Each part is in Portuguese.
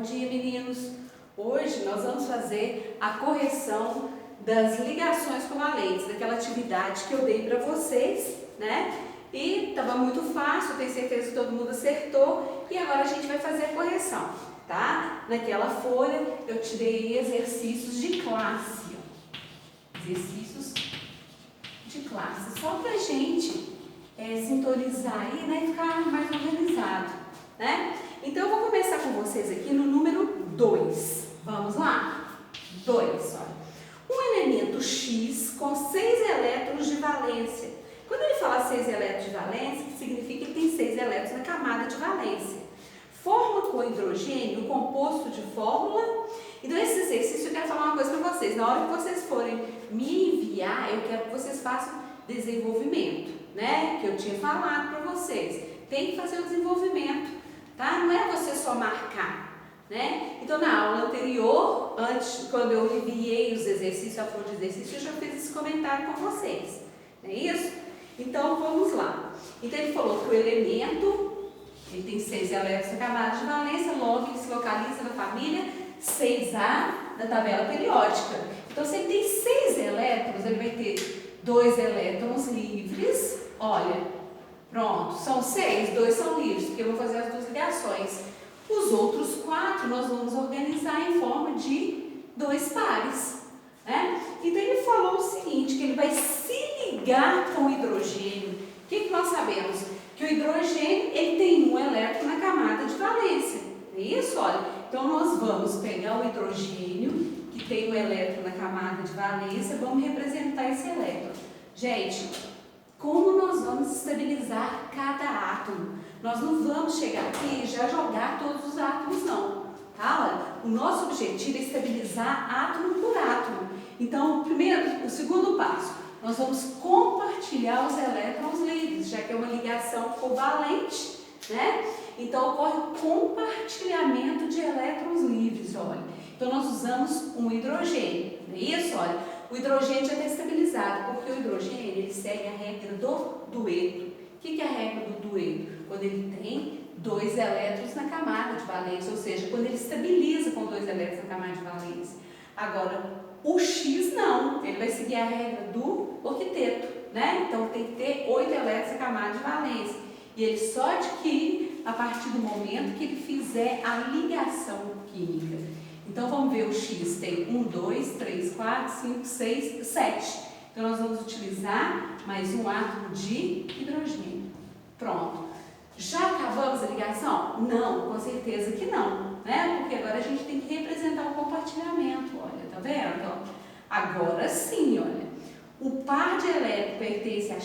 dia, meninos! Hoje nós vamos fazer a correção das ligações covalentes, daquela atividade que eu dei para vocês, né? E estava muito fácil, tenho certeza que todo mundo acertou. E agora a gente vai fazer a correção, tá? Naquela folha eu te dei exercícios de classe, ó. Exercícios de classe, só pra gente sintonizar aí, né? E ficar mais organizado, né? Então eu vou começar com vocês aqui no número 2. Vamos lá? 2, olha. Um elemento X com 6 elétrons de valência. Quando ele fala 6 elétrons de valência, significa que tem 6 elétrons na camada de valência. Forma com hidrogênio um composto de fórmula. Então, esse exercício eu quero falar uma coisa para vocês. Na hora que vocês forem me enviar, eu quero que vocês façam desenvolvimento, né? Que eu tinha falado para vocês. Tem que fazer o desenvolvimento, tá? Não é você só marcar, né? Então, na aula anterior, antes, quando eu enviei os exercícios, a folha de exercício, eu já fiz esse comentário com vocês. Não é isso? Então, vamos lá. Então, ele falou que o elemento, ele tem 6 elétrons na camada de valência, logo ele se localiza na família 6A da tabela periódica. Então, se ele tem 6 elétrons, ele vai ter 2 elétrons livres. Olha, pronto, são 6, 2 são livres, porque eu vou fazer as duas ligações. Os outros 4 nós vamos organizar em forma de 2 pares, né? Então, ele falou o seguinte, que ele vai se ligar com o hidrogênio. O que nós sabemos? Que o hidrogênio ele tem um elétron na camada de valência. É isso? Olha, então nós vamos pegar o hidrogênio, que tem um elétron na camada de valência, vamos representar esse elétron. Gente, como nós vamos estabilizar cada átomo? Nós não vamos chegar aqui e já jogar todos os átomos, não. Tá? Olha, o nosso objetivo é estabilizar átomo por átomo. Então, o segundo passo, nós vamos compartilhar os elétrons livres, já que é uma ligação covalente, né? Então, ocorre o compartilhamento de elétrons livres, olha. Então, nós usamos um hidrogênio, não é isso? Olha, o hidrogênio já está estabilizado, porque o hidrogênio, ele segue a regra do dueto. O que é a regra do dueto? Quando ele tem 2 elétrons na camada de valência, ou seja, quando ele estabiliza com 2 elétrons na camada de valência. Agora, o X não, ele vai seguir a regra do octeto, né? Então, tem que ter 8 elétrons na camada de valência. E ele só adquire a partir do momento que ele fizer a ligação química. Então, vamos ver, o X tem 1, 2, 3, 4, 5, 6, 7. Então, nós vamos utilizar mais um átomo de hidrogênio. Pronto. Já acabamos a ligação? Não, com certeza que não, né? Porque agora a gente tem que representar o compartilhamento, olha, tá vendo? Agora sim, olha, o par de elétrons pertence a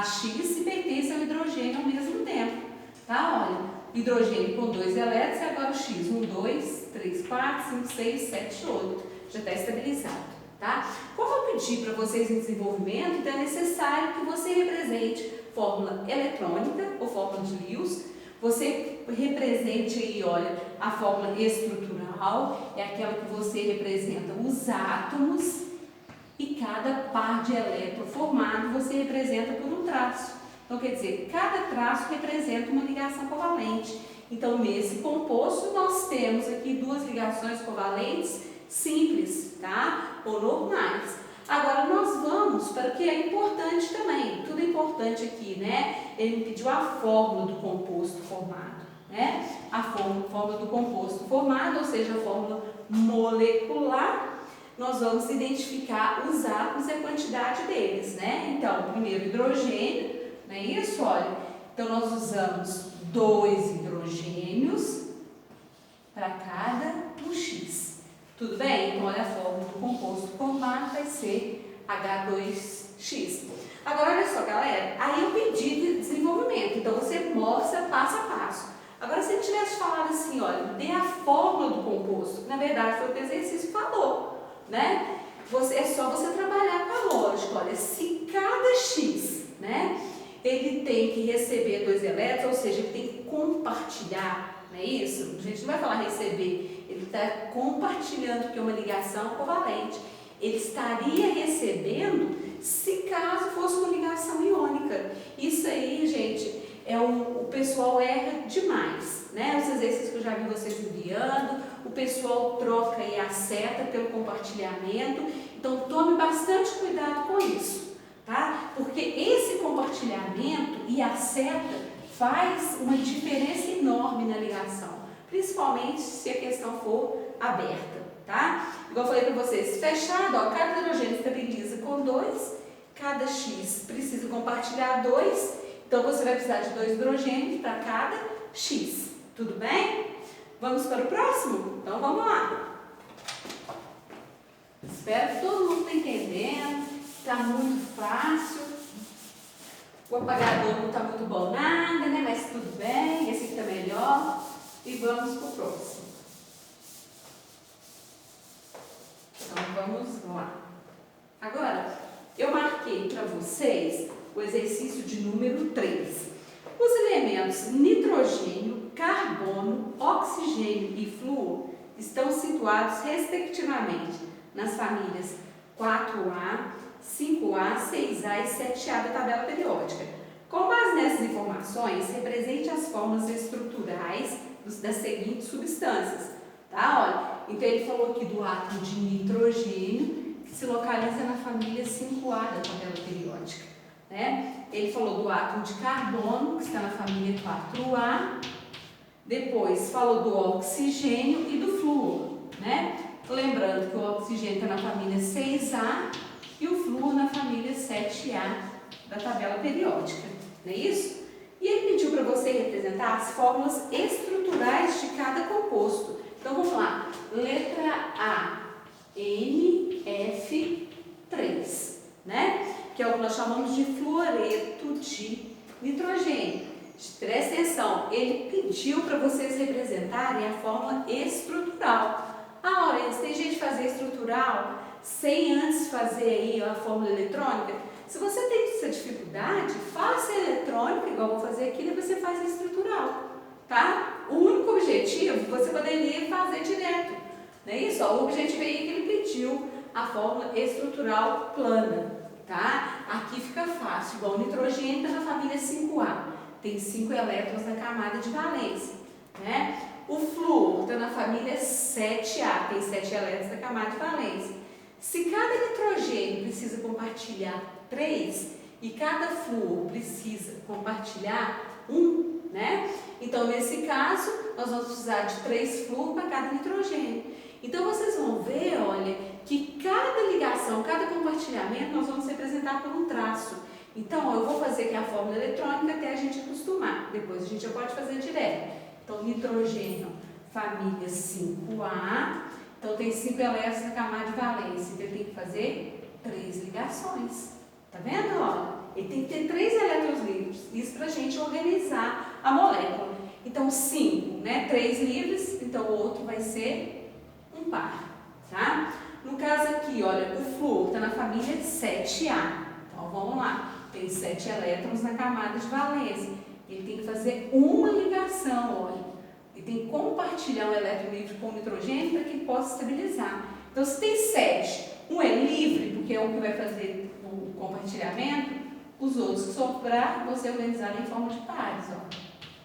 X e pertence ao hidrogênio ao mesmo tempo, tá? Olha, hidrogênio com 2 elétrons e agora o X, 1, 2, 3, 4, 5, 6, 7, 8, já está estabilizado, tá? Como eu pedi para vocês em desenvolvimento, então é necessário que você represente fórmula eletrônica ou fórmula de Lewis. Você represente aí, olha, a fórmula estrutural, é aquela que você representa os átomos e cada par de elétron formado você representa por um traço. Então, quer dizer, cada traço representa uma ligação covalente. Então, nesse composto, nós temos aqui 2 ligações covalentes simples, tá? Ou normais. Agora, nós vamos para o que é importante também. Tudo é importante aqui, né? Ele me pediu a fórmula do composto formado, né? A fórmula do composto formado, ou seja, a fórmula molecular. Nós vamos identificar os átomos e a quantidade deles, né? Então, primeiro hidrogênio, não é isso? Olha, então nós usamos 2 hidrogênios para cada um X. Tudo bem? Então, olha, a fórmula do composto formado vai ser H2X. Agora, olha só, galera, aí eu pedi de desenvolvimento, então você mostra passo a passo. Agora, se ele tivesse falado assim, olha, dê a fórmula do composto, que na verdade foi o que o exercício falou, né? É só você trabalhar com a lógica, olha, se cada X, né, ele tem que receber 2 elétrons, ou seja, ele tem que compartilhar, não é isso? A gente não vai falar receber, ele está compartilhando, porque é uma ligação covalente. Ele estaria recebendo se caso fosse uma ligação iônica. Isso aí, gente, o pessoal erra demais, né? Os exercícios que eu já vi vocês enviando, pessoal troca aí a seta pelo compartilhamento, então tome bastante cuidado com isso, tá? Porque esse compartilhamento e a seta faz uma diferença enorme na ligação, principalmente se a questão for aberta, tá? Igual eu falei para vocês, fechado, ó, cada hidrogênio estabiliza com 2, cada X precisa compartilhar 2, então você vai precisar de 2 hidrogênios para cada X, tudo bem? Vamos para o próximo? Então vamos lá. Espero que todo mundo esteja entendendo, está muito fácil. O apagador não está muito bom nada, né? Mas tudo bem, esse aqui está melhor. E vamos para o próximo. Então vamos lá. Agora, eu marquei para vocês o exercício de número 3. Os elementos nitrogênio, carbono, oxigênio e flúor estão situados respectivamente nas famílias 4A, 5A, 6A e 7A da tabela periódica. Com base nessas informações, represente as formas estruturais das seguintes substâncias. Tá? Olha, então ele falou aqui do átomo de nitrogênio, que se localiza na família 5A da tabela periódica. Né? Ele falou do átomo de carbono, que está na família 4A. Depois falou do oxigênio e do flúor. Né? Lembrando que o oxigênio está na família 6A e o flúor na família 7A da tabela periódica. Não é isso? E ele pediu para você representar as fórmulas estruturais de cada composto. Então vamos lá. Letra A, NF3, né? Que é o que nós chamamos de fluoreto de nitrogênio. Presta atenção, ele pediu para vocês representarem a fórmula estrutural. Ah, olha, tem jeito de fazer estrutural sem antes fazer aí a fórmula eletrônica? Se você tem essa dificuldade, faça a eletrônica, igual eu vou fazer aqui, depois você faz a estrutural, tá? O único objetivo você poderia fazer direto, não é isso? Ó, o objetivo aí é que ele pediu a fórmula estrutural plana, tá? Aqui fica fácil, igual o nitrogênio está na família 5A, tem 5 elétrons na camada de valência, né? O flúor está na família 7A, tem 7 elétrons na camada de valência. Se cada nitrogênio precisa compartilhar 3 e cada flúor precisa compartilhar 1, né? Então, nesse caso, nós vamos precisar de 3 flúor para cada nitrogênio. Então, vocês vão ver, olha, que cada ligação, cada compartilhamento, nós vamos representar por um traço. Então, eu vou fazer aqui a fórmula eletrônica até a gente acostumar. Depois a gente já pode fazer direto. Então, nitrogênio, família 5A. Então, tem 5 elétrons na camada de valência. Então, ele tem que fazer 3 ligações. Tá vendo? Olha, ele tem que ter 3 elétrons livres. Isso para a gente organizar a molécula. Então, 5, né? 3 livres. Então, o outro vai ser um par. Tá? No caso aqui, olha, o flúor está na família 7A. Então, vamos lá. Tem 7 elétrons na camada de valência. Ele tem que fazer uma ligação, olha. Ele tem que compartilhar um elétron livre com o nitrogênio para que ele possa estabilizar. Então, se tem 7, um é livre, porque é o que vai fazer o compartilhamento, os outros que sobrar, você organizar em forma de pares,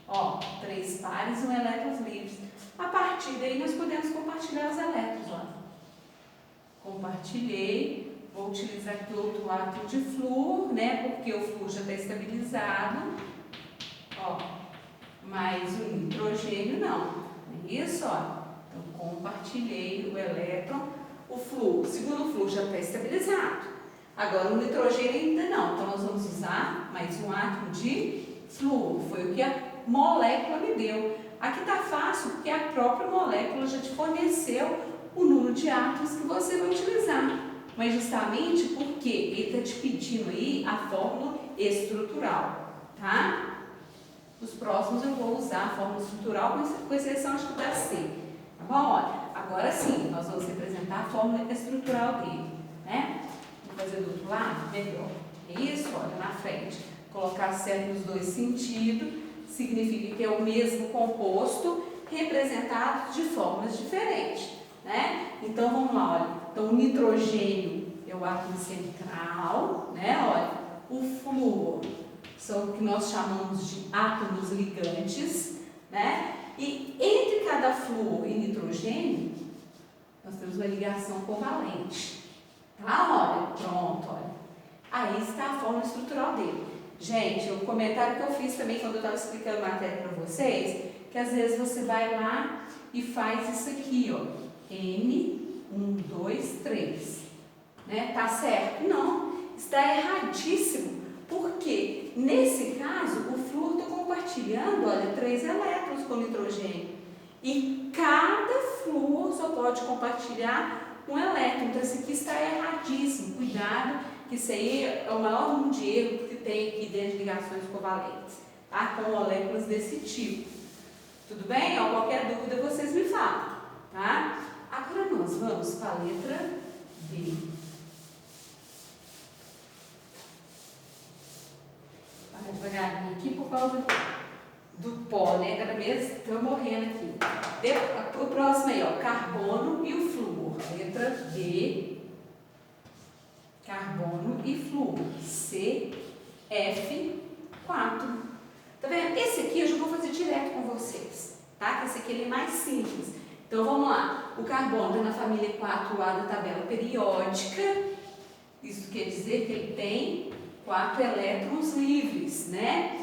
ó. 3 pares e 1 elétrons livres. A partir daí, nós podemos compartilhar os elétrons, ó. Compartilhei, vou utilizar aqui outro átomo de flúor, né, porque o flúor já está estabilizado, ó. Mas o nitrogênio não, é isso, ó. Então, compartilhei o elétron, o flúor, segundo o flúor já está estabilizado. Agora, o nitrogênio ainda não, então nós vamos usar mais um átomo de flúor, foi o que a molécula me deu. Aqui está fácil, porque a própria molécula já te forneceu o número de átomos que você vai utilizar. Mas justamente porque ele está te pedindo aí a fórmula estrutural, tá? Os próximos eu vou usar a fórmula estrutural com exceção de da C. Tá bom? Olha, agora sim, nós vamos representar a fórmula estrutural dele, né? Vou fazer do outro lado, melhor. É isso? Olha, na frente. Colocar certo nos dois sentidos, significa que é o mesmo composto representado de formas diferentes, né? Então, vamos lá, olha. Então, o nitrogênio é o átomo central, né? Olha, o flúor são o que nós chamamos de átomos ligantes, né? E entre cada flúor e nitrogênio Nós temos uma ligação covalente. Tá? Olha, pronto, olha. Aí está a fórmula estrutural dele. Gente, o comentário que eu fiz também quando eu estava explicando a matéria para vocês, que às vezes você vai lá e faz isso aqui, ó. N, 1, 2, 3. Né? Tá certo? Não, está erradíssimo. Porque, nesse caso, o flúor está compartilhando, olha, 3 elétrons com nitrogênio. E cada flúor só pode compartilhar um elétron. Então, isso aqui está erradíssimo. Cuidado, que isso aí é o maior número de erros que tem aqui dentro de ligações covalentes, tá? Com moléculas desse tipo. Tudo bem? Ó, qualquer dúvida vocês me falam, tá? Agora nós vamos para a letra B. Vai devagarinho aqui por causa do pó, né? Cada vez estou morrendo aqui. O próximo aí, ó, carbono e o flúor. Letra B. Carbono e flúor. CF4. Tá vendo? Esse aqui eu já vou fazer direto com vocês, tá? Que esse aqui ele é mais simples. Então vamos lá. O carbono está na família 4A da tabela periódica. Isso quer dizer que ele tem 4 elétrons livres, né?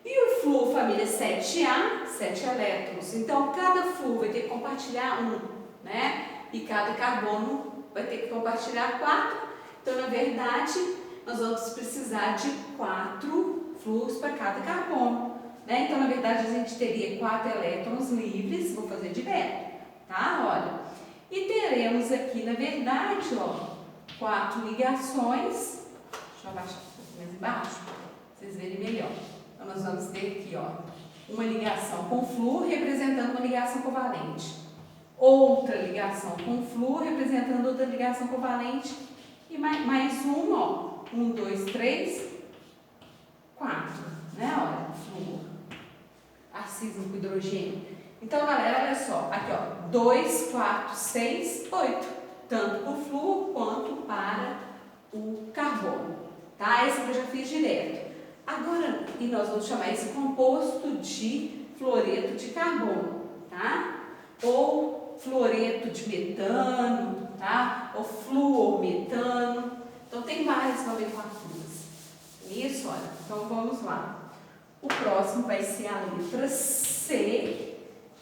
E o flúor, família 7A, 7 elétrons. Então cada flúor vai ter que compartilhar 1, né? E cada carbono vai ter que compartilhar 4. Então, na verdade, nós vamos precisar de 4 flúors para cada carbono, né? Então, na verdade, a gente teria 4 elétrons livres, vou fazer direto, tá? Olha, e teremos aqui, na verdade, ó, 4 ligações. Deixa eu abaixar um pouco mais embaixo, para vocês verem melhor. Então, nós vamos ter aqui, ó, uma ligação com flúor representando uma ligação covalente. Outra ligação com flúor representando outra ligação covalente. E mais uma, ó. 1, 2, 3, 4. Né? Olha, flúor. Arcismo com hidrogênio. Então, galera, olha só. Aqui, ó. 2, 4, 6, 8. Tanto para o flúor quanto para o carbono. Tá? Esse eu já fiz direto. Agora, e nós vamos chamar esse composto de fluoreto de carbono. Tá? Ou fluoreto de metano, tá? Ou fluormetano. Então, tem várias nomenclaturas. Isso, olha. Então, vamos lá. O próximo vai ser a letra C,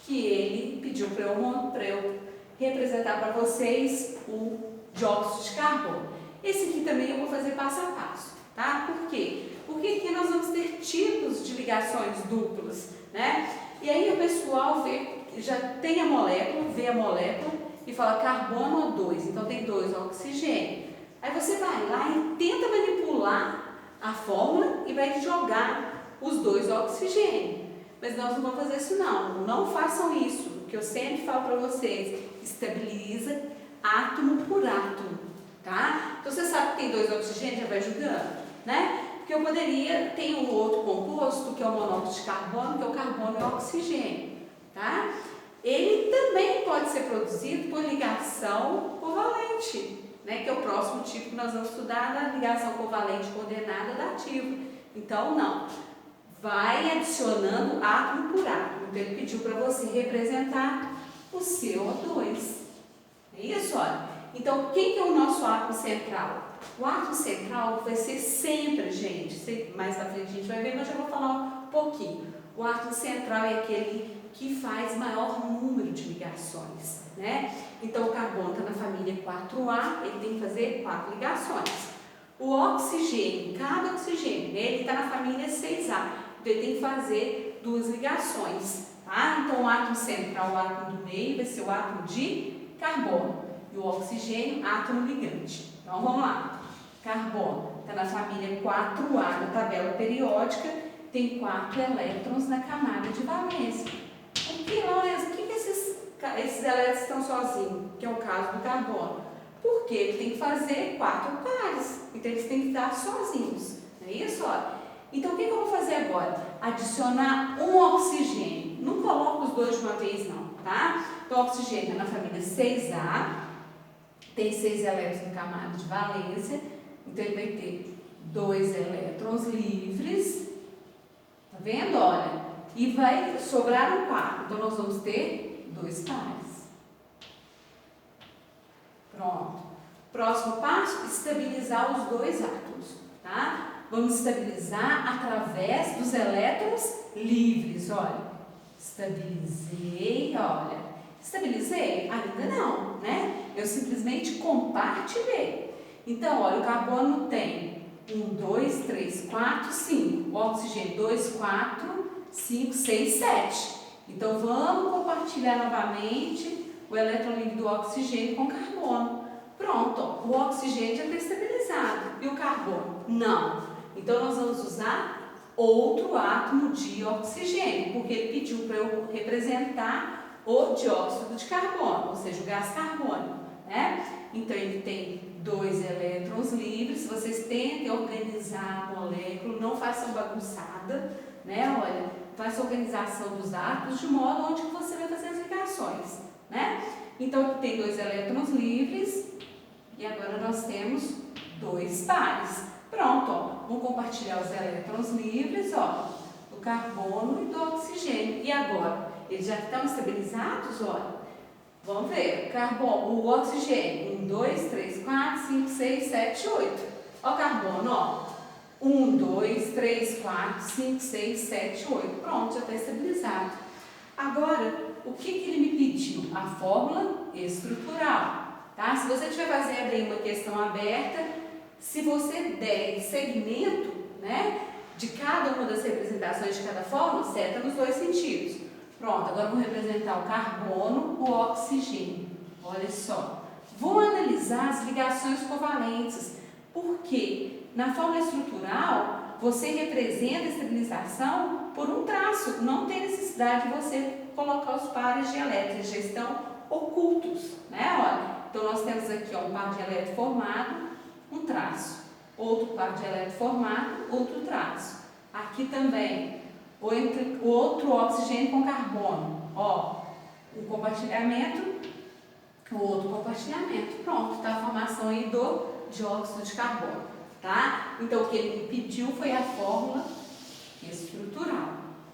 que ele pediu para eu representar para vocês o dióxido de carbono. Esse aqui também eu vou fazer passo a passo, tá? Por quê? Porque aqui nós vamos ter tipos de ligações duplas, né? E aí o pessoal já tem a molécula, vê a molécula e fala carbono 2, então tem 2 oxigênio. Aí você vai lá e tenta manipular a fórmula e vai jogar os 2 oxigênios. Mas nós não vamos fazer isso não, não façam isso, que eu sempre falo para vocês, estabiliza átomo por átomo, tá? Então você sabe que tem 2 oxigênios, já vai jogando, né? Porque eu poderia ter um outro composto, que é o monóxido de carbono, que é o carbono e o oxigênio, tá? Ele também pode ser produzido por ligação covalente, né? Que é o próximo tipo que nós vamos estudar, na ligação covalente coordenada dativa. Então, não. Vai adicionando átomo por átomo. Então, ele pediu para você representar o CO2. É isso, olha. Então, quem que é o nosso átomo central? O átomo central vai ser sempre, gente, mais pra frente a gente vai ver, mas já vou falar um pouquinho. O átomo central é aquele que faz maior número de ligações, né? Então, o carbono está na família 4A, ele tem que fazer 4 ligações. O oxigênio, cada oxigênio, ele está na família 6A, então ele tem que fazer 2 ligações, tá? Então, o átomo central, o átomo do meio, vai ser o átomo de carbono. E o oxigênio, átomo ligante. Então, vamos lá. Carbono está na família 4A da tabela periódica, tem 4 elétrons na camada de valência. Por que, Lourenço, por que esses elétrons estão sozinhos? Que é o caso do carbono. Porque ele tem que fazer 4 pares, então eles têm que estar sozinhos. Não é isso? Olha. Então, o que eu vou fazer agora? Adicionar um oxigênio. Não coloco os 2 de uma vez, não, tá? Então, o oxigênio é na família 6A, tem 6 elétrons na camada de valência, então ele vai ter 2 elétrons livres, tá vendo? Olha, e vai sobrar um par, então nós vamos ter 2 pares. Próximo passo, estabilizar os dois átomos, tá? Vamos estabilizar através dos elétrons livres, olha. Estabilizei, olha. Estabilizei? Ainda não, né? Eu simplesmente compartilhei. Então, olha, o carbono tem 1, 2, 3, 4, 5. O oxigênio 2, 4, 5, 6, 7. Então, vamos compartilhar novamente o elétron livre do oxigênio com o carbono. Pronto, ó, o oxigênio já está estabilizado. E o carbono? Não. Então, nós vamos usar outro átomo de oxigênio, porque ele pediu para eu representar o dióxido de carbono, ou seja, o gás carbônico, né? Então, ele tem 2 elétrons livres. Vocês tentem organizar a molécula, não façam bagunçada, né? Olha, faça a organização dos átomos de modo onde você vai fazer as ligações, né? Então, tem 2 elétrons livres e agora nós temos 2 pares. Pronto, ó, vamos compartilhar os elétrons livres, ó, do carbono e do oxigênio. E agora, eles já estão estabilizados, olha. Vamos ver, carbono, o oxigênio, 1, 2, 3, 4, 5, 6, 7, 8. Ó o carbono, ó, 1, 2, 3, 4, 5, 6, 7, 8. Pronto, já está estabilizado. Agora, o que ele me pediu? A fórmula estrutural, tá? Se você estiver fazendo aí uma questão aberta, se você der segmento, né, de cada uma das representações de cada fórmula, seta nos 2 sentidos. Pronto, agora vou representar o carbono, o oxigênio. Olha só. Vou analisar as ligações covalentes, porque na fórmula estrutural você representa a estabilização por um traço. Não tem necessidade de você colocar os pares de elétrons, já estão ocultos, né? Olha, então nós temos aqui, ó, um par de elétron formado, um traço. Outro par de elétron formado, outro traço. Aqui também, o outro oxigênio com carbono. Ó, um compartilhamento, o outro compartilhamento. Pronto, está a formação aí do dióxido de carbono, tá? Então, o que ele me pediu foi a fórmula estrutural,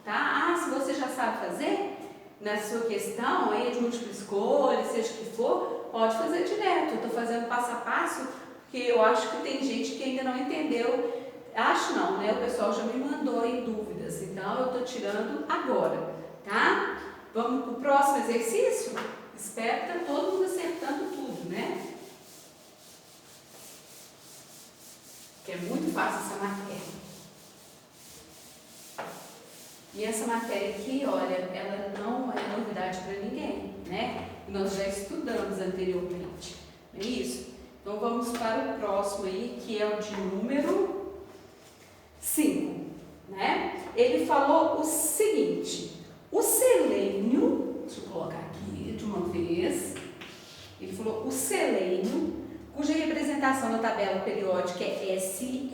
tá? Ah, se você já sabe fazer, na sua questão aí de múltipla escolha, seja o que for, pode fazer direto. Eu estou fazendo passo a passo, porque eu acho que tem gente que ainda não entendeu. Acho não, né? O pessoal já me mandou aí dúvidas, então eu estou tirando agora, tá? Vamos para o próximo exercício? Espero que tá todo mundo acertando tudo, né? Que é muito fácil essa matéria. E essa matéria aqui, olha, ela não é novidade para ninguém, né? Nós já estudamos anteriormente, não é isso? Então vamos para o próximo aí, que é o de número 5, né? Ele falou o seguinte: o selênio, deixa eu colocar aqui de uma vez. Ele falou o selênio, cuja representação na tabela periódica é SE,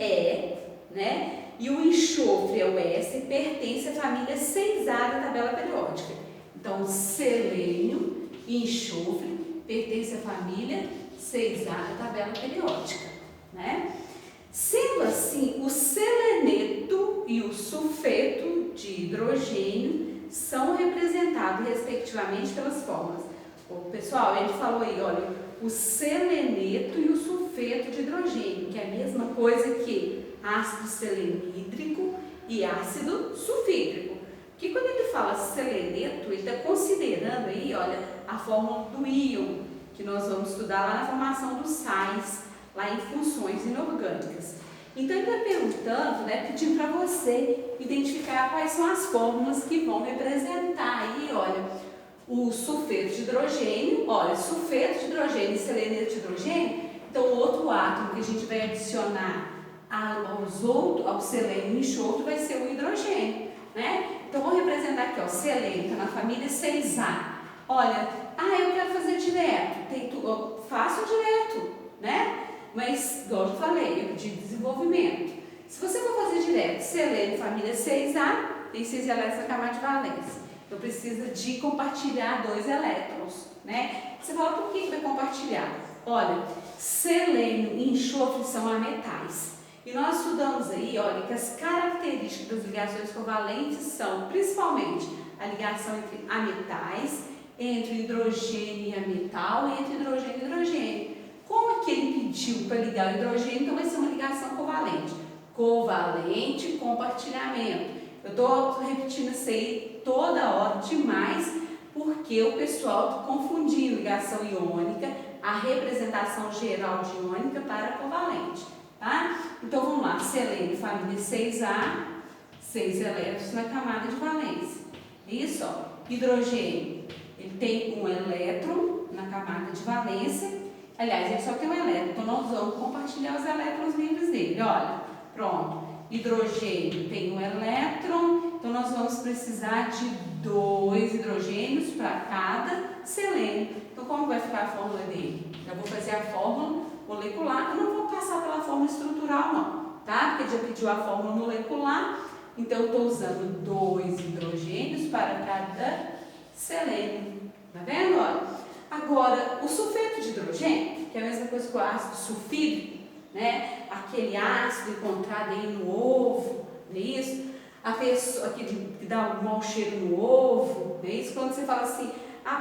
né? E o enxofre é o S, pertence à família 6A da tabela periódica. Então, selênio e enxofre pertence à família 6A da tabela periódica, né? Sendo assim, o seleneto e o sulfeto de hidrogênio são representados respectivamente pelas fórmulas. Pessoal, ele falou aí, olha, o seleneto e o sulfeto de hidrogênio, que é a mesma coisa que ácido selenídrico e ácido sulfídrico. Porque quando ele fala seleneto, ele está considerando aí, olha, a fórmula do íon, que nós vamos estudar lá na formação dos sais, lá em funções inorgânicas. Então ele está perguntando, né, pedindo para você identificar quais são as fórmulas que vão representar aí, olha, o sulfeto de hidrogênio, olha, sulfeto de hidrogênio e seleneto de hidrogênio. Então o outro átomo que a gente vai adicionar ao selênio e enxofre vai ser o hidrogênio, né? Então vou representar aqui, ó, selênio, está na família 6A. Olha, eu quero fazer direto, faço direto, né? Mas, igual eu falei, eu pedi desenvolvimento. Se você for fazer direto, selênio, família 6A, tem 6 elétrons na camada de valência. Então precisa de compartilhar 2 elétrons, né? Você fala, por que vai compartilhar? Olha, selênio e enxofre são ametais. E nós estudamos aí, olha, que as características das ligações covalentes são, principalmente, a ligação entre ametais, entre hidrogênio e ametal, e entre hidrogênio e hidrogênio. Como é que ele repetiu para ligar o hidrogênio, então vai ser uma ligação covalente. Covalente, compartilhamento. Eu estou repetindo isso aí toda hora demais, porque o pessoal está confundindo ligação iônica, a representação geral de iônica para covalente, tá? Então vamos lá, selênio, família 6A, 6 elétrons na camada de valência. Isso, ó, hidrogênio, ele tem um elétron na camada de valência, aliás, ele só tem um elétron, então nós vamos compartilhar os elétrons livres dele, olha, pronto. Hidrogênio tem um elétron, então nós vamos precisar de 2 hidrogênios para cada selênio. Então como vai ficar a fórmula dele? Eu vou fazer a fórmula molecular, eu não vou passar pela fórmula estrutural não, tá? Porque já pediu a fórmula molecular, então eu estou usando 2 hidrogênios para cada selênio, tá vendo? Olha. Agora, o sulfeto de hidrogênio, que é a mesma coisa que o ácido sulfídrico, né? Aquele ácido encontrado aí no ovo, não é isso? A pessoa que dá um mau cheiro no ovo, não é isso? Quando você fala assim,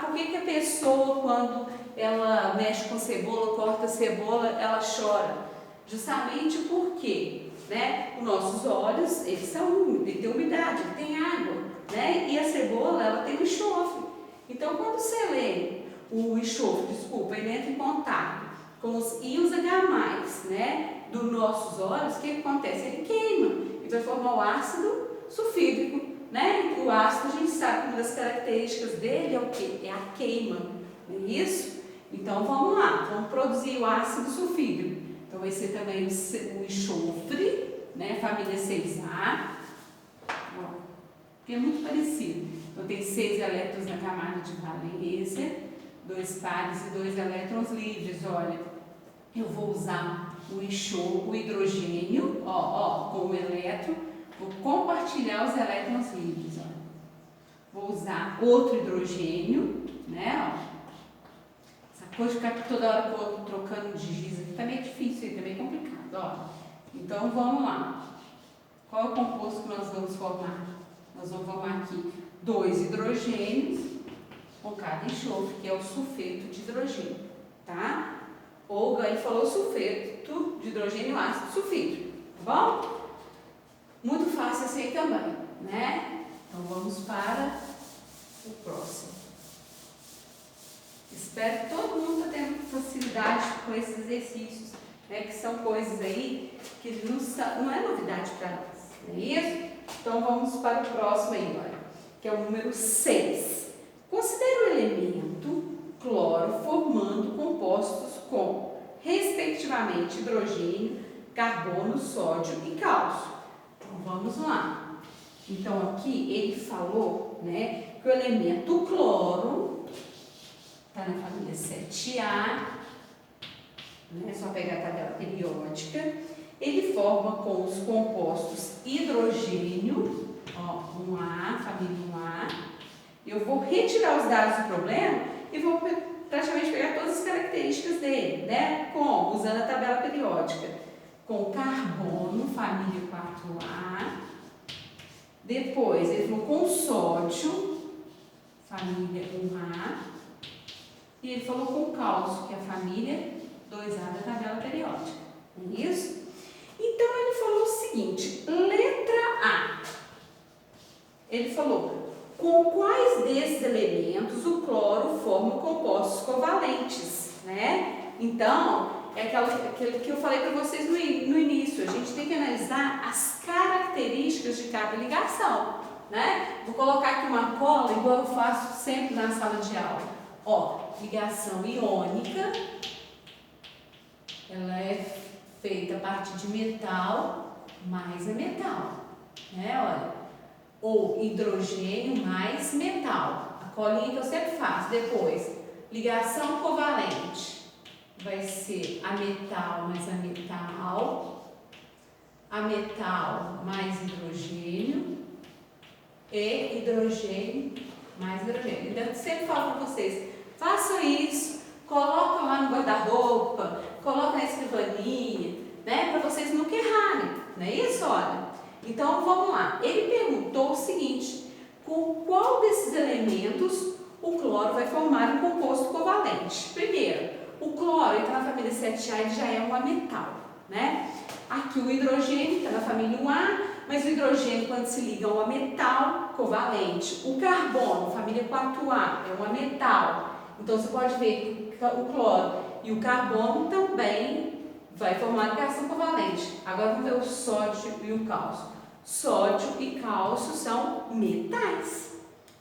por que a pessoa, quando ela mexe com cebola, corta cebola, ela chora? Justamente porque, né? Os nossos olhos, eles têm umidade, ele tem água, né? E a cebola, ela tem o enxofre. Então, quando o enxofre, ele entra em contato com os íons H+, né, dos nossos olhos, o que acontece? Ele queima e vai formar o ácido sulfídrico, né? O ácido, a gente sabe que uma das características dele é o quê? É a queima, não é isso? Então vamos lá, vamos produzir o ácido sulfídrico. Então vai ser também o enxofre, né, família 6A, ó, que é muito parecido. Então tem 6 elétrons na camada de valência, 2 pares e 2 elétrons livres, olha. Eu vou usar o hidrogênio, com o elétron, vou compartilhar os elétrons livres, olha. Vou usar outro hidrogênio, né, ó. Essa coisa de ficar toda hora trocando de giz aqui também é difícil, também é complicado, ó. Então vamos lá. Qual é o composto que nós vamos formar? Nós vamos formar aqui 2 hidrogênios com cada enxofre, que é o sulfeto de hidrogênio, tá? Ou ele falou sulfeto de hidrogênio ácido sulfídrico, tá bom? Muito fácil esse aí também, né? Então vamos para o próximo. Espero que todo mundo está tendo facilidade com esses exercícios, né? Que são coisas aí que não é novidade para nós, não é isso? Então vamos para o próximo aí, olha, que é o número 6. Considere o elemento cloro formando compostos com, respectivamente, hidrogênio, carbono, sódio e cálcio. Então vamos lá. Então aqui ele falou, né, que o elemento cloro está na família 7A, né, só pegar a tabela periódica. Ele forma com os compostos hidrogênio, ó, 1A, família 1A. Eu vou retirar os dados do problema e vou praticamente pegar todas as características dele, né? Como? Usando a tabela periódica. Com carbono, família 4A. Depois, ele falou com sódio, família 1A. E ele falou com cálcio, que é a família 2A da tabela periódica. É isso? Então, ele falou o seguinte, letra A. Ele falou, com quais desses elementos o cloro forma compostos covalentes, né? Então, é aquele que eu falei para vocês no início, a gente tem que analisar as características de cada ligação, né? Vou colocar aqui uma cola, igual eu faço sempre na sala de aula. Ó, ligação iônica, ela é feita a partir de metal mais a metal, né? Olha. Ou hidrogênio mais metal. A colinha que eu sempre faço. Depois, ligação covalente. Vai ser a metal mais a metal mais hidrogênio e hidrogênio mais hidrogênio. Então, eu sempre falo para vocês, façam isso, coloca lá no guarda-roupa, coloca na escrivaninha, né? Para vocês nunca errarem, não é isso? Olha. Então, vamos lá. Ele perguntou o seguinte, com qual desses elementos o cloro vai formar um composto covalente? Primeiro, o cloro está na família 7A ele já é um ametal, né? Aqui o hidrogênio está na família 1A, mas o hidrogênio, quando se liga, é um ametal covalente. O carbono, família 4A, é um ametal. Então, você pode ver que o cloro e o carbono também vai formar ligação covalente. Agora, vamos ver o sódio e o cálcio. Sódio e cálcio são metais.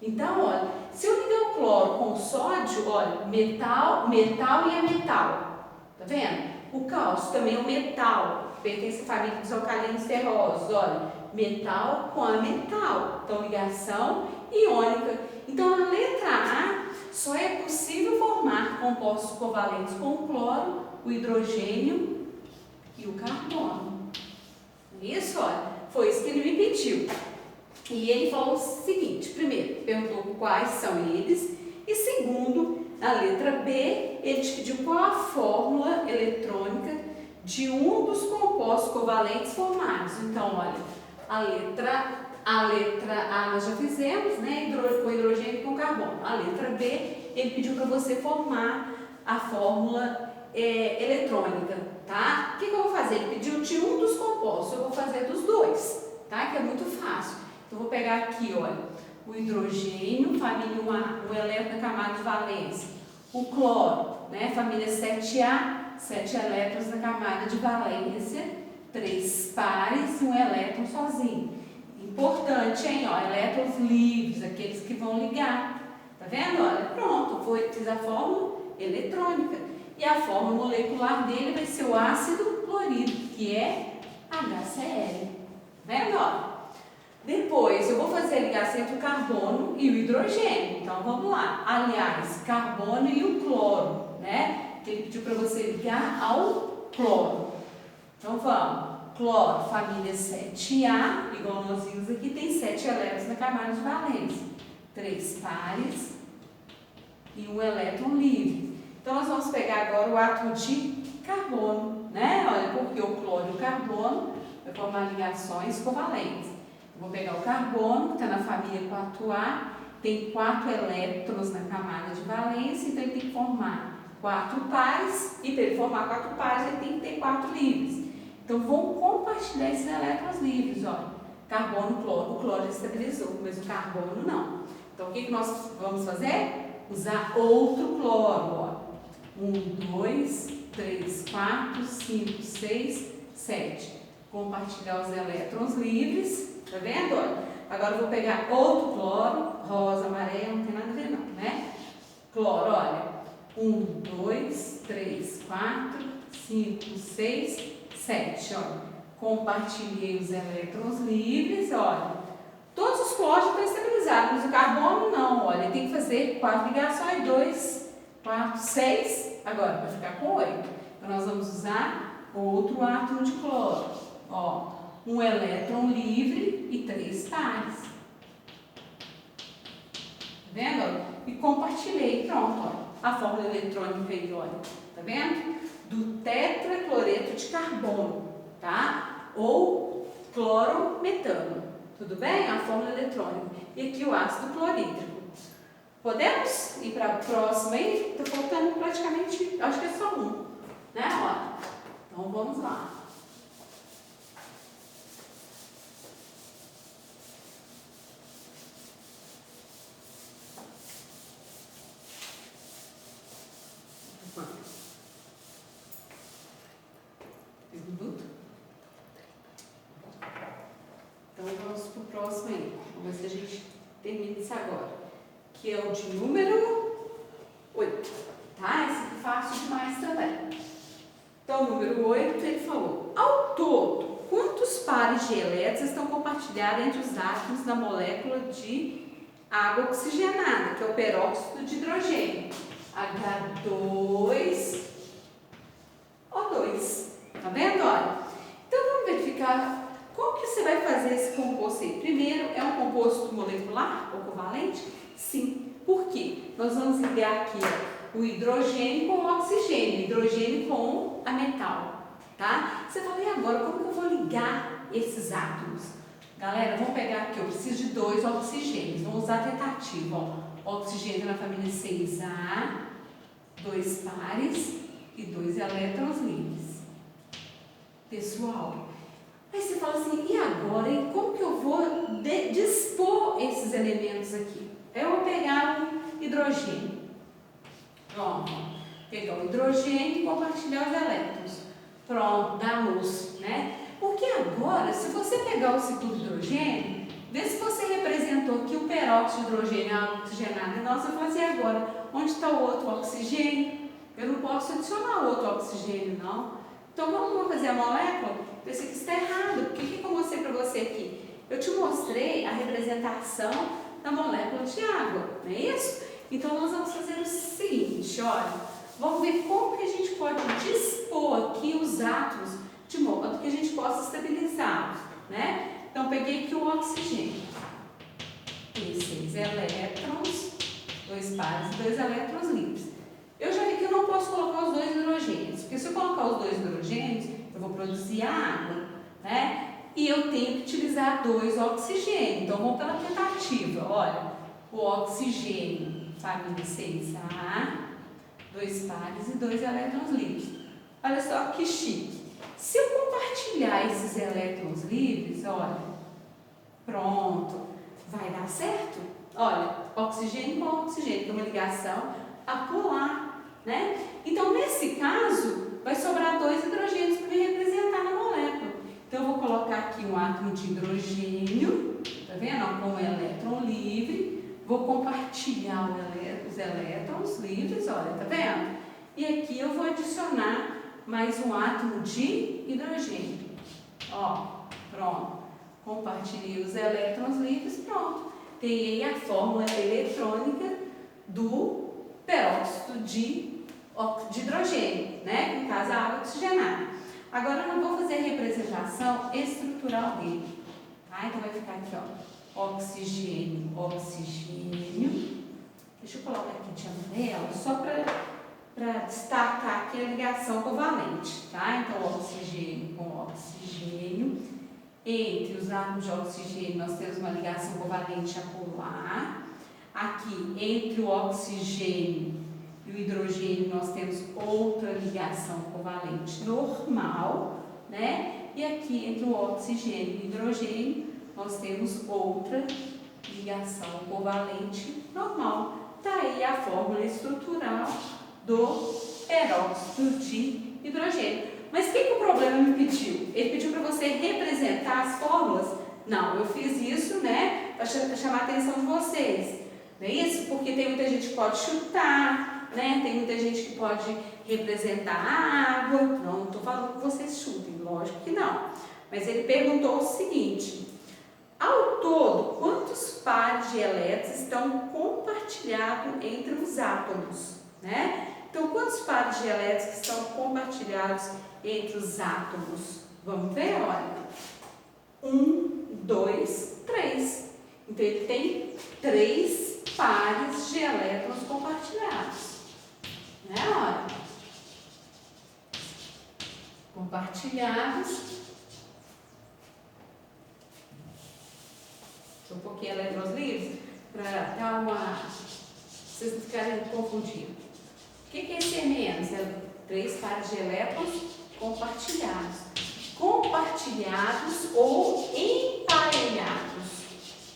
Então, olha, se eu ligar o cloro com o sódio, olha, metal, metal e ametal. Tá vendo? O cálcio também é um metal, pertence à família dos alcalinos terrosos, olha, metal com ametal, então ligação iônica. Então, na letra A, só é possível formar compostos covalentes com o cloro, o hidrogênio e o carbono. Isso, olha, foi isso que ele me pediu. E ele falou o seguinte, primeiro, perguntou quais são eles, e segundo, na letra B, ele te pediu qual a fórmula eletrônica de um dos compostos covalentes formados. Então, olha, a letra A nós já fizemos, né, com hidrogênio e com carbono. A letra B, ele pediu para você formar a fórmula eletrônica, tá? O que eu vou fazer? Ele pediu de um dos compostos, eu vou fazer dos dois, tá? Que é muito fácil. Então, vou pegar aqui, olha, o hidrogênio, família 1A, um elétron na camada de valência. O cloro, né, família 7A, 7 elétrons na camada de valência, 3 pares e um elétron sozinho. Importante, hein, ó, elétrons livres, aqueles que vão ligar. Tá vendo? Olha, pronto, fiz a fórmula eletrônica. E a fórmula molecular dele vai ser o ácido clorídrico, que é HCl. Tá vendo, ó? Depois, eu vou fazer a ligação entre o carbono e o hidrogênio. Então, vamos lá. Aliás, carbono e o cloro, né? Que ele pediu para você ligar ao cloro. Então, vamos. Cloro, família 7A, igual nós vimos aqui, tem 7 elétrons na camada de valência. 3 pares e um elétron livre. Então, nós vamos pegar agora o átomo de carbono, né? Olha, porque o cloro e o carbono vai formar ligações covalentes. Vou pegar o carbono, que está na família 4A, tem 4 elétrons na camada de valência, então ele tem que formar 4 pares, e para ele formar 4 pares, ele tem que ter 4 livres. Então, vão compartilhar esses elétrons livres, olha. Carbono, cloro, o cloro já estabilizou, mas o carbono não. Então, o que nós vamos fazer? Usar outro cloro, ó. 1, 2, 3, 4, 5, 6, 7. Compartilhar os elétrons livres. Tá vendo? Olha, agora eu vou pegar outro cloro, rosa, amarelo, não tem nada a ver não, né? Cloro, olha, 1, 2, 3, 4, 5, 6, 7, olha. Compartilhei os elétrons livres, olha. Todos os cloros já estão estabilizados, mas o carbono não, olha, tem que fazer 4 ligações, 2, 4, 6, agora vai ficar com 8. Então, nós vamos usar outro átomo de cloro, ó. Um elétron livre e 3 pares. Tá vendo? E compartilhei, pronto, ó. A fórmula eletrônica aí, olha. Tá vendo? Do tetracloreto de carbono, tá? Ou clorometano. Tudo bem? A fórmula eletrônica. E aqui o ácido clorídrico. Podemos ir para a próxima aí? Tá faltando praticamente, acho que é só um, né? Olha. Então, vamos lá. Então, vamos para o próximo aí. Vamos ver se a gente termina isso agora. Que é o de número 8. Tá? Esse aqui é fácil demais também. Então, o número 8, ele falou: ao todo, quantos pares de elétrons estão compartilhados entre os átomos da molécula de água oxigenada, que é o peróxido de hidrogênio? H2O2. Tá vendo? Olha. Então, vamos verificar como que você vai fazer esse composto aí. Primeiro, é um composto molecular ou covalente? Sim. Por quê? Nós vamos ligar aqui, ó, o hidrogênio com o oxigênio, hidrogênio com a metal, tá? Você fala, e agora, como que eu vou ligar esses átomos? Galera, vamos pegar aqui, eu preciso de 2 oxigênios, vamos usar a tentativa, ó. Oxigênio na família 6A, 2 pares, e 2 elétrons livres. Pessoal, aí você fala assim, e agora, hein? Como que eu vou dispor esses elementos aqui? Eu vou pegar o hidrogênio. Pronto, pegar o hidrogênio e compartilhar os elétrons. Pronto, dá luz, né? Porque agora, se você pegar o ciclo do hidrogênio, vê se você representou aqui o peróxido de hidrogênio, a água oxigenada. Não, você fala assim, agora, onde está o outro oxigênio? Eu não posso adicionar outro oxigênio, não. Então, vamos fazer a molécula? Pensei que isso está errado. Porque o que eu mostrei para você aqui? Eu te mostrei a representação da molécula de água, não é isso? Então, nós vamos fazer o seguinte, olha. Vamos ver como que a gente pode dispor aqui os átomos de modo que a gente possa estabilizá-los, né? Então, peguei aqui o oxigênio. E 6 elétrons, 2 pares e 2 elétrons livres. Eu já vi que eu não posso colocar os 2 hidrogênios, porque se eu colocar os 2 hidrogênios, eu vou produzir água, né? E eu tenho que utilizar 2 oxigênios. Então, vamos pela tentativa. Olha, o oxigênio, família 6A, 2 pares e 2 elétrons livres. Olha só que chique. Se eu compartilhar esses elétrons livres, olha, pronto, vai dar certo? Olha, oxigênio com oxigênio, tem uma ligação apolar, né? Então, nesse caso, vai sobrar 2 hidrogênios para me representar na molécula. Então, eu vou colocar aqui um átomo de hidrogênio, tá vendo? Com um elétron livre, vou compartilhar os elétrons livres, olha, tá vendo? E aqui eu vou adicionar mais um átomo de hidrogênio. Ó, pronto. Compartilhei os elétrons livres, pronto. Tem aí a fórmula eletrônica do peróxido de hidrogênio, né? No caso, a água oxigenada. Agora, eu vou fazer a representação estrutural dele, tá? Então, vai ficar aqui, ó, oxigênio, oxigênio. Deixa eu colocar aqui de amarelo, só para destacar aqui a ligação covalente, tá? Então, oxigênio com oxigênio. Entre os átomos de oxigênio, nós temos uma ligação covalente apolar. Aqui, entre o oxigênio e o hidrogênio, nós temos outra ligação covalente normal, né? E aqui, entre o oxigênio e o hidrogênio, nós temos outra ligação covalente normal. Tá aí a fórmula estrutural do peróxido de hidrogênio. Mas o que o problema me pediu? Ele pediu para você representar as fórmulas? Não, eu fiz isso, né, para chamar a atenção de vocês. Não é isso? Porque tem muita gente que pode chutar, né? Tem muita gente que pode representar a água. Não estou falando que vocês chutem, lógico que não. Mas ele perguntou o seguinte: ao todo, quantos pares de elétrons estão compartilhados entre os átomos, né? Então, quantos pares de elétrons estão compartilhados entre os átomos? Vamos ver, olha. 1, 2, 3. Então, ele tem 3 pares de elétrons compartilhados. Né? Olha. Compartilhados. Um pouquinho elétrons livres, para dar uma... vocês não ficarem confundidos. O que é esse menos? É 3 pares de elétrons compartilhados. Compartilhados ou emparelhados,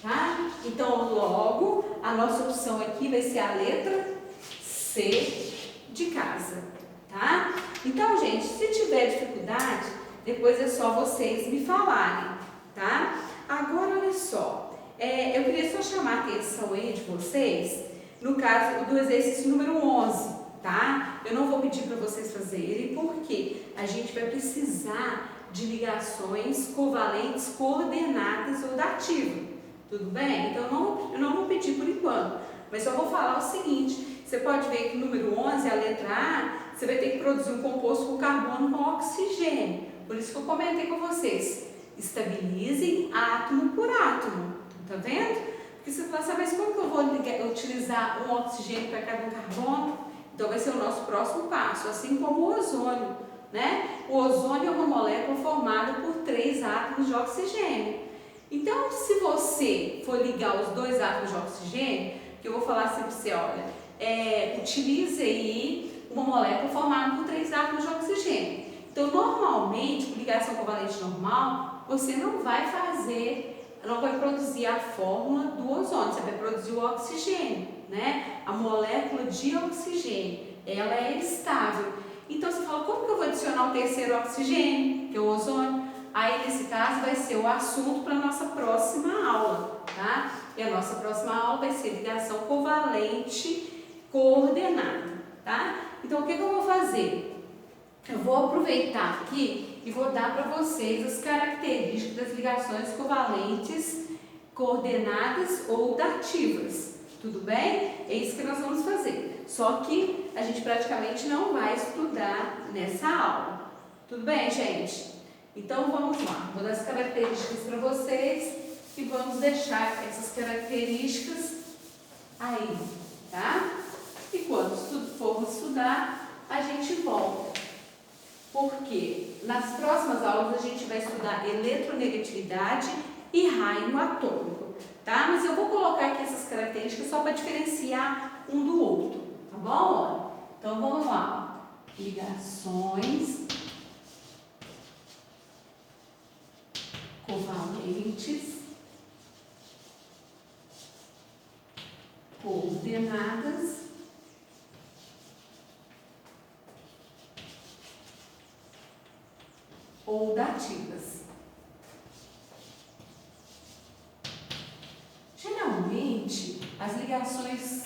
tá? Então, logo, a nossa opção aqui vai ser a letra C de casa, tá? Então, gente, se tiver dificuldade, depois é só vocês me falarem, tá? Agora, olha só, eu queria só chamar a atenção aí de vocês, no caso do exercício número 11, tá? Eu não vou pedir para vocês fazerem, porque a gente vai precisar de ligações covalentes coordenadas ou dativas, tudo bem? Então, eu não vou pedir por enquanto, mas só vou falar o seguinte: você pode ver que no número 11, a letra A, você vai ter que produzir um composto com carbono com oxigênio. Por isso que eu comentei com vocês: estabilizem átomo por átomo, tá vendo? Porque você fala assim, mas como que eu vou utilizar um oxigênio para cada um carbono? Então, vai ser o nosso próximo passo, assim como o ozônio, né? O ozônio é uma molécula formada por 3 átomos de oxigênio. Então, se você for ligar os 2 átomos de oxigênio, que eu vou falar assim para você, olha, utilize aí uma molécula formada por 3 átomos de oxigênio. Então, normalmente, por ligação covalente normal, você não vai produzir a fórmula do ozônio, você vai produzir o oxigênio, né? A molécula de oxigênio, ela é estável. Então, você fala, como que eu vou adicionar o terceiro oxigênio, que é o ozônio? Aí, nesse caso, vai ser o assunto para a nossa próxima aula, tá? E a nossa próxima aula vai ser ligação covalente coordenada, tá? Então, o que eu vou fazer? Eu vou aproveitar aqui e vou dar para vocês as características das ligações covalentes coordenadas ou dativas, tudo bem? É isso que nós vamos fazer, só que a gente praticamente não vai estudar nessa aula, tudo bem, gente? Então vamos lá, vou dar as características para vocês e vamos deixar essas características aí, tá? E quando formos estudar, a gente volta. Porque nas próximas aulas a gente vai estudar eletronegatividade e raio atômico, tá? Mas eu vou colocar aqui essas características só para diferenciar um do outro, tá bom? Então vamos lá. Ligações covalentes coordenadas ou dativas. Geralmente, as ligações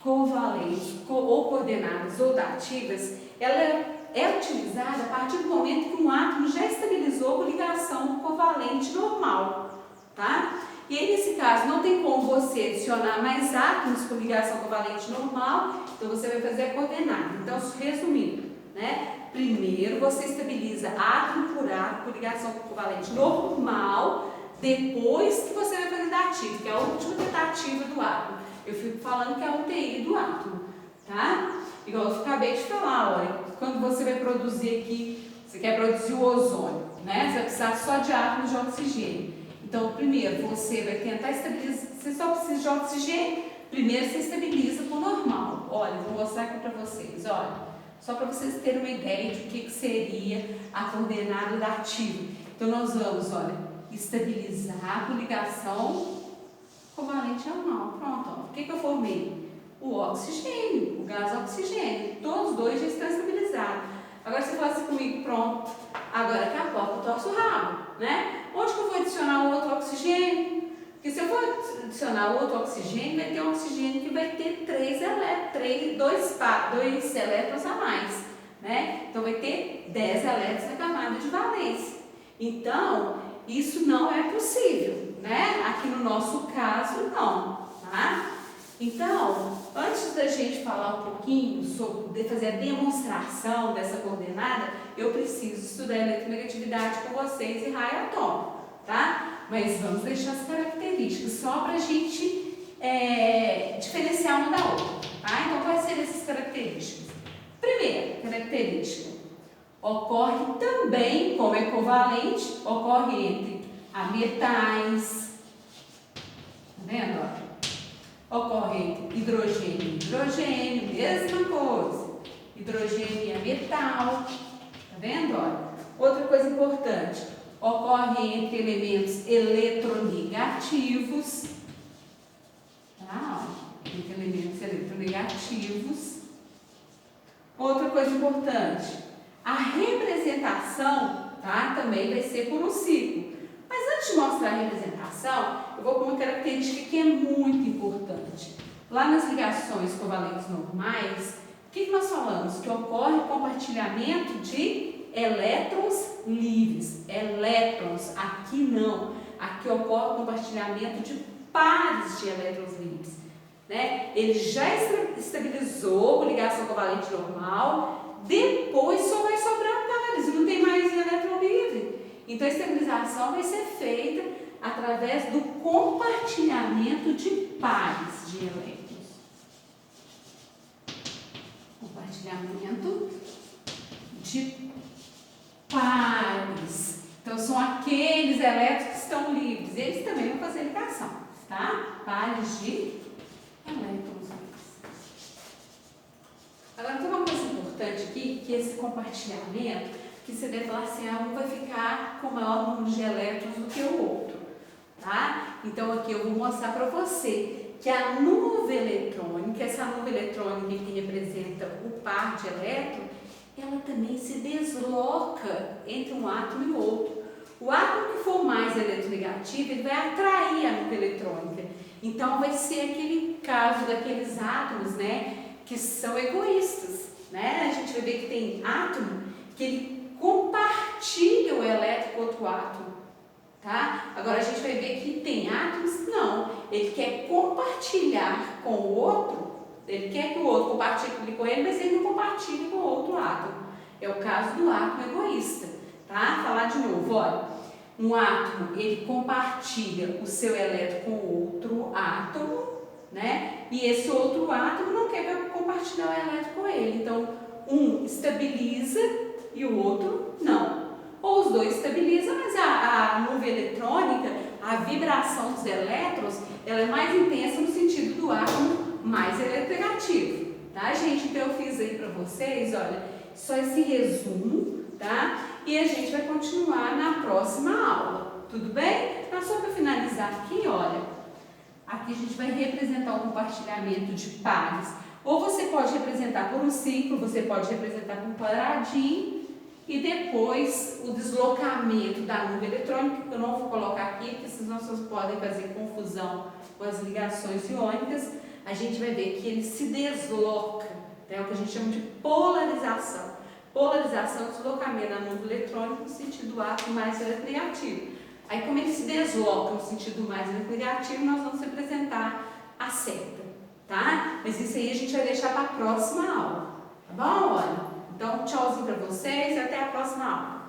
covalentes ou coordenadas ou dativas, ela é utilizada a partir do momento que um átomo já estabilizou com ligação covalente normal, tá? E aí, nesse caso, não tem como você adicionar mais átomos com ligação covalente normal, então você vai fazer a coordenada. Então, resumindo, né? Primeiro, você estabiliza átomo por átomo por ligação covalente normal, depois que você vai fazer dativo, que é a última tentativa do átomo. Eu fico falando que é a UTI do átomo, tá? Igual eu acabei de falar, olha, quando você vai produzir aqui, você quer produzir o ozônio, né? Você vai precisar só de átomos de oxigênio. Então, primeiro, você vai tentar estabilizar, você só precisa de oxigênio, primeiro você estabiliza com o normal. Olha, vou mostrar aqui para vocês, olha. Só para vocês terem uma ideia de o que seria a coordenada dativa. Então, nós vamos, olha, estabilizar por ligação covalente normal. Pronto, ó. O que eu formei? O oxigênio, o gás oxigênio. Todos os dois já estão estabilizados. Agora você fala assim comigo, pronto. Agora daqui a pouco eu torço o rabo, né? Onde que eu vou adicionar o outro oxigênio? Porque se eu for adicionar o outro oxigênio, vai ter um oxigênio que vai ter 2 elétrons a mais, né? Então vai ter 10 elétrons na camada de valência. Então, isso não é possível, né? Aqui no nosso caso, não, tá? Então, antes da gente falar um pouquinho sobre fazer a demonstração dessa coordenada, eu preciso estudar eletronegatividade com vocês e raio atômico, tá? Mas vamos deixar as características só para a gente diferenciar uma da outra, tá? Então, quais seriam essas características? Primeira característica, ocorre também, como é covalente, ocorre entre ametais, tá vendo? Ocorre entre hidrogênio e hidrogênio, mesma coisa, hidrogênio e ametal, tá vendo? Olha. Outra coisa importante, ocorre entre elementos eletronegativos, tá? Entre elementos eletronegativos. Outra coisa importante, a representação, tá? Também vai ser por um ciclo. Mas antes de mostrar a representação, eu vou com uma característica que é muito importante. Lá nas ligações covalentes normais, o que nós falamos? Que ocorre compartilhamento de elétrons livres. Elétrons, aqui não. Aqui ocorre compartilhamento de pares de elétrons livres, né? Ele já estabilizou com ligação covalente normal, depois só vai sobrar pares, não tem mais elétron livre. Então a estabilização vai ser feita através do compartilhamento de pares de elétrons. Compartilhamento de pares. Então são aqueles elétrons que estão livres. Eles também vão fazer ligação, tá? Pares de elétrons livres. Agora importante aqui que esse compartilhamento, que você deve falar assim, um vai ficar com maior número de elétrons do que o outro, tá? Então aqui eu vou mostrar para você que a nuvem eletrônica, essa nuvem eletrônica que representa o par de elétrons, ela também se desloca entre um átomo e o outro. O átomo que for mais eletronegativo, ele vai atrair a nuvem eletrônica. Então vai ser aquele caso daqueles átomos, né, que são egoístas, né? A gente vai ver que tem átomo que ele compartilha o elétron com outro átomo, tá? Agora a gente vai ver que tem átomos que não, ele quer compartilhar com o outro, ele quer que o outro compartilhe com ele, mas ele não compartilha com o outro átomo. É o caso do átomo egoísta, tá? Falar de novo, olha, um átomo, ele compartilha o seu elétron com outro átomo, né? E esse outro átomo não quer compartilhar o elétron com ele. Então, um estabiliza e o outro não. Ou os dois estabilizam, mas a nuvem eletrônica, a vibração dos elétrons, ela é mais intensa no sentido do átomo mais eletronegativo, tá, gente? Então, eu fiz aí para vocês, olha, só esse resumo, tá? E a gente vai continuar na próxima aula, tudo bem? Então, só para finalizar aqui, olha, aqui a gente vai representar o compartilhamento de pares. Ou você pode representar por um círculo, você pode representar por um quadradinho, e depois o deslocamento da nuvem eletrônica, que eu não vou colocar aqui, porque senão vocês podem fazer confusão com as ligações iônicas. A gente vai ver que ele se desloca, é o que a gente chama de polarização. Polarização é o deslocamento da nuvem eletrônica no sentido do átomo mais eletronegativo. Aí, como ele se desloca no sentido mais eletronegativo, nós vamos representar a seta, tá? Mas isso aí a gente vai deixar para a próxima aula, tá bom? Olha, então, tchauzinho para vocês e até a próxima aula.